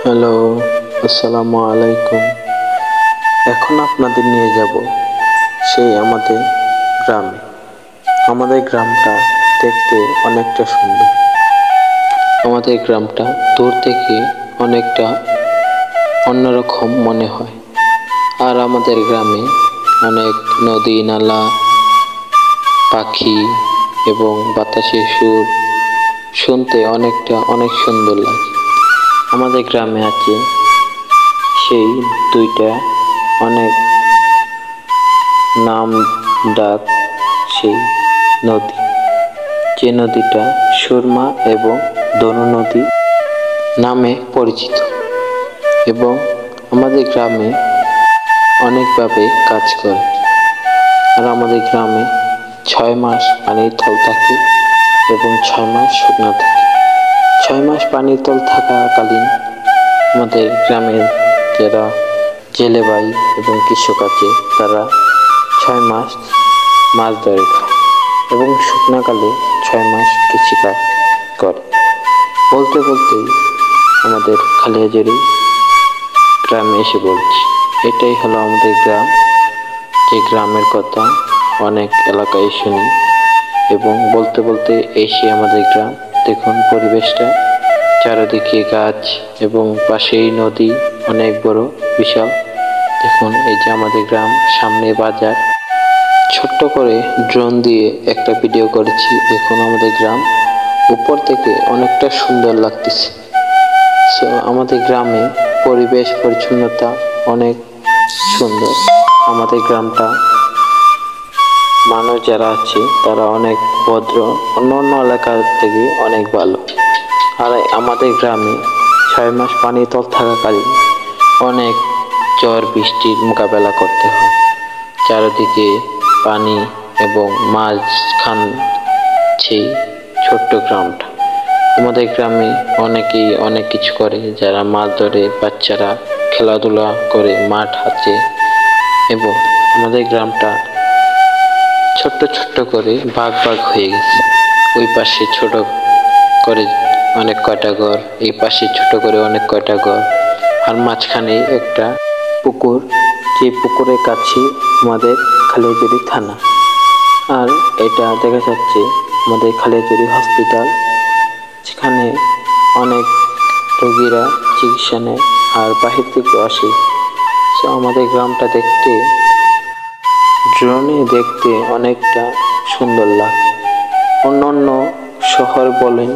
Hello, আসসালামু আলাইকুম। এখন আপনাদের নিয়ে যাব সেই আমাদের গ্রামে। আমাদের গ্রামটা দেখতে অনেকটা সুন্দর। আমাদের গ্রামটা দূর থেকে অনেকটা অন্যরকম মনে হয়। আর আমাদের গ্রামে অনেক নদী নালা, পাখি এবং বাতাসের সুর শুনতে অনেক সুন্দর লাগে। আমাদের গ্রামে আছে সেই দুইটা অনেক নাম ডাক সেই নদী, যে নদীটা সুরমা এবং দনু নদী নামে পরিচিত। এবং আমাদের গ্রামে অনেকভাবে কাজ করে। আর আমাদের গ্রামে 6 মাস পানির তল থাকে এবং 6 মাস শুকনো থাকে। 6 মাস পানির তল থাকাকালীন আমাদের গ্রামের যারা জেলে ভাই এবং কৃষক আছে তারা 6 মাস মাছ ধরে খায় এবং শুকনাকালে 6 মাস কৃষিকাজ করে। বলতে বলতেই আমাদের খালিয়াজুড়ি গ্রামে এসে বলছি। এটাই হলো আমাদের গ্রাম, যে গ্রামের কথা অনেক এলাকায় শুনি এবং বলতে বলতে এসে আমাদের গ্রাম। দেখুন পরিবেশটা, চারিদিকে গাছ এবং পাশেই নদী অনেক বড় বিশাল। দেখুন এই যে আমাদের গ্রাম, সামনে বাজার। ছোট্ট করে ড্রোন দিয়ে একটা ভিডিও করেছি। দেখুন আমাদের গ্রাম উপর থেকে অনেকটা সুন্দর লাগতেছে। সো আমাদের গ্রামে পরিবেশ পরিচ্ছন্নতা অনেক সুন্দর। আমাদের গ্রামটা মানুষ যারা আছে তারা অনেক ভদ্র, অন্য এলাকার থেকে অনেক ভালো। আর আমাদের গ্রামে 6 মাস পানি তল থাকাকালীন অনেক ঝড় বৃষ্টির মোকাবেলা করতে হয়। চারিদিকে পানি এবং মাঝখান সেই ছোট্ট গ্রামটা। আমাদের গ্রামে অনেকেই অনেক কিছু করে, যারা মাছ ধরে, বাচ্চারা খেলাধুলা করে, মাঠ আছে। এবং আমাদের গ্রামটা ছোট্ট করে ভাগ হয়ে গেছে। ওই পাশে ছোট করে অনেক কয়টা ঘর, এই পাশে ছোট করে অনেক কয়টা ঘর, আর মাঝখানে একটা পুকুর, যে পুকুরের কাছে আমাদের খালিয়াজুড়ি থানা। আর এটা দেখা যাচ্ছে আমাদের খালিয়াজুড়ি হসপিটাল, যেখানে অনেক রোগীরা চিকিৎসা নেয় আর বাহির থেকে আসে। সো আমাদের গ্রামটা দেখতে, ড্রোনে দেখতে অনেকটা সুন্দর লাগে। অন্য শহর বলেন